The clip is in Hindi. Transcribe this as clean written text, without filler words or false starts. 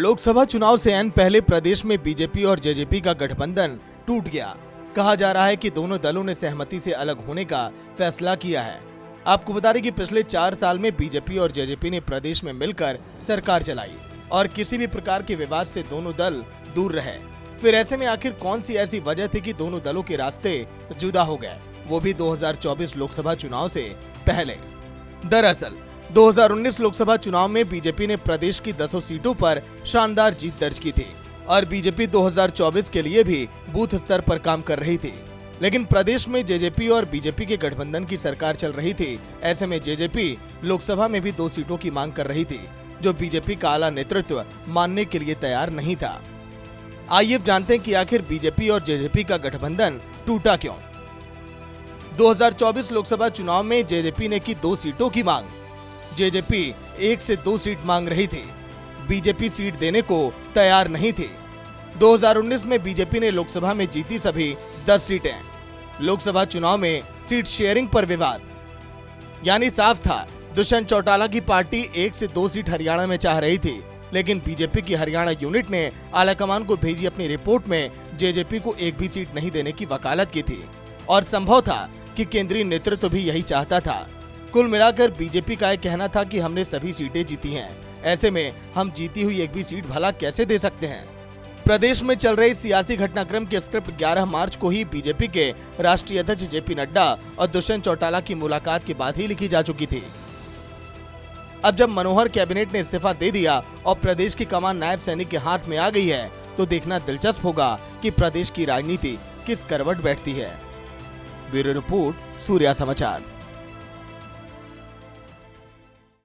लोकसभा चुनाव से ऐन पहले प्रदेश में बीजेपी और जेजेपी का गठबंधन टूट गया। कहा जा रहा है कि दोनों दलों ने सहमति से अलग होने का फैसला किया है। आपको बता दें कि पिछले 4 साल में बीजेपी और जेजेपी ने प्रदेश में मिलकर सरकार चलाई और किसी भी प्रकार के विवाद से दोनों दल दूर रहे। फिर ऐसे में आखिर कौन सी ऐसी वजह थी कि दोनों दलों के रास्ते जुदा हो गए, वो भी 2024 लोकसभा चुनाव से पहले। दरअसल 2019 लोकसभा चुनाव में बीजेपी ने प्रदेश की 10 सीटों पर शानदार जीत दर्ज की थी और बीजेपी 2024 के लिए भी बूथ स्तर पर काम कर रही थी। लेकिन प्रदेश में जेजेपी और बीजेपी के गठबंधन की सरकार चल रही थी। ऐसे में जेजेपी लोकसभा में भी 2 सीटों की मांग कर रही थी, जो बीजेपी का आला नेतृत्व मानने के लिए तैयार नहीं था। आइए अब जानते हैं कि आखिर बीजेपी और जेजेपी का गठबंधन टूटा क्यों। 2024 लोकसभा चुनाव में जेजेपी ने की 2 सीटों की मांग। जेजेपी 1 से 2 सीट मांग रही थी, बीजेपी सीट देने को तैयार नहीं थी। 2019 में बीजेपी ने लोकसभा में जीती सभी 10 सीटें। लोकसभा चुनाव में सीट शेयरिंग पर विवाद, यानी साफ था दुष्यंत चौटाला की पार्टी 1 से 2 सीट हरियाणा में चाह रही थी, लेकिन बीजेपी की हरियाणा यूनिट ने आलाकमान को भेजी अपनी रिपोर्ट में जेजेपी को एक भी सीट नहीं देने की वकालत की थी और संभव था कि केंद्रीय नेतृत्व भी यही चाहता था। कुल मिलाकर बीजेपी का यह कहना था कि हमने सभी सीटें जीती हैं, ऐसे में हम जीती हुई एक भी सीट भला कैसे दे सकते हैं। प्रदेश में चल रहे सियासी घटनाक्रम की स्क्रिप्ट 11 मार्च को ही बीजेपी के राष्ट्रीय अध्यक्ष जेपी नड्डा और दुष्यंत चौटाला की मुलाकात के बाद ही लिखी जा चुकी थी। अब जब मनोहर कैबिनेट ने इस्तीफा दे दिया और प्रदेश की कमान नायब सैनिक के हाथ में आ गई है, तो देखना दिलचस्प होगा कि प्रदेश की राजनीति किस करवट बैठती है। ब्यूरो रिपोर्ट, सूर्या समाचार।